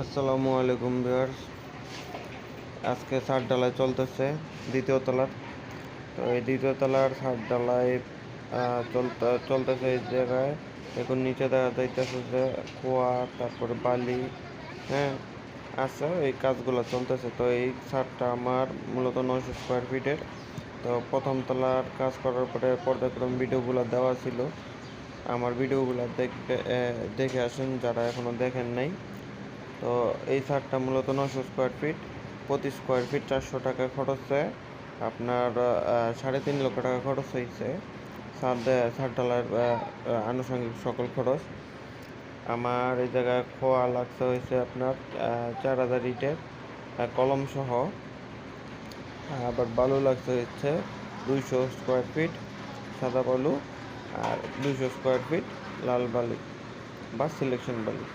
আসসালামু আলাইকুম ভিউয়ার্স। আজকে ছাদ ঢালাই চলতেছে দ্বিতীয় তলার। তো এই দ্বিতীয় তলার ছাদ ঢালাই চলতেছে এই জায়গায়। এখন নিচে দেখা যাইতেছে যে কুয়া, তারপরে বালি, হ্যাঁ আছে, এই কাজগুলো চলতেছে। তো এই ছাদটা আমার মূলত 900 স্কোয়ার ফিটের। তো প্রথম তলার কাজ করার পরে পর্যায়ক্রম ভিডিওগুলো দেওয়া ছিল। আমার ভিডিওগুলো দেখে আসেন যারা এখনও দেখেন নাই। তো এই ছাদটা মূলত 900 স্কোয়ার ফিট, প্রতি স্কোয়ার ফিট 400 টাকা খরচ হয়। আপনার 3.5 লক্ষ টাকা খরচ হয়েছে ছাদ ঢালার আনুষঙ্গিক সকল খরচ। আমার এই জায়গায় খোয়া লাগছে হয়েছে আপনার 4000 ইটের কলম সহ। আবার বালু লাগছে হচ্ছে 200 স্কোয়ার ফিট সাদা বালু, আর 200 স্কোয়ার ফিট লাল বালি বা সিলেকশন বালি।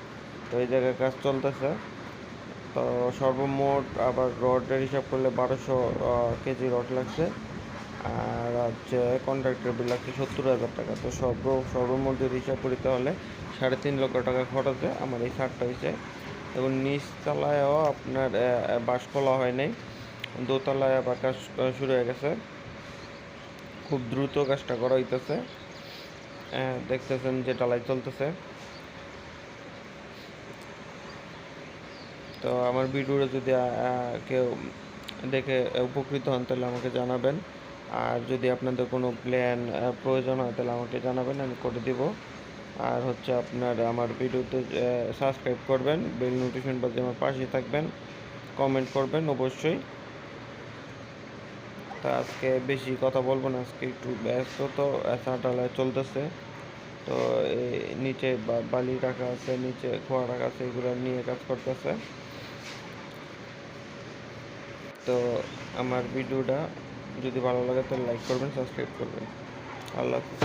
তো এই জায়গায় কাজ চলতেছে। তো সর্বমোট আবার রডের হিসাব করলে 1200 কেজি রড লাগছে, আর হচ্ছে কন্ট্রাক্টর বিল লাগছে 70,000 টাকা। তো সর্বমোট যদি হিসাব করি তাহলে 3.5 লক্ষ টাকা খরচে আমার এই ছাদটা হয়েছে। এবং নিচতলায়ও আপনার বাঁশ খোলা হয় নাই, দোতলায় আবার কাজ শুরু হয়ে গেছে। খুব দ্রুত কাজটা করা হইতেছে, দেখতেছেন যে ঢালাই চলতেছে। তো আমার ভিডিওটা যদি কেউ দেখে উপকৃত হন তাহলে আমাকে জানাবেন। আর যদি আপনাদের কোনো প্ল্যান প্রয়োজন হয় তাহলে আমাকে জানাবেন, আমি করে দিব। আর হচ্ছে আপনার আমার ভিডিওতে সাবস্ক্রাইব করবেন, বেল নোটিফিকেশন বাজে আমার পাশে থাকবেন, কমেন্ট করবেন অবশ্যই। তা আজকে বেশি কথা বলবো না, আজকে একটু ব্যস্ত। তো ছাদ ঢালাই চলতেছে। তো নিচে বালি রাখা আছে, নিচে খোয়া রাখা আছে, এগুলো নিয়ে কাজ করতেছে। তো আমার ভিডিওটা যদি ভালো লাগে তাহলে লাইক করবেন, সাবস্ক্রাইব করবেন। আল্লাহ হাফিজ।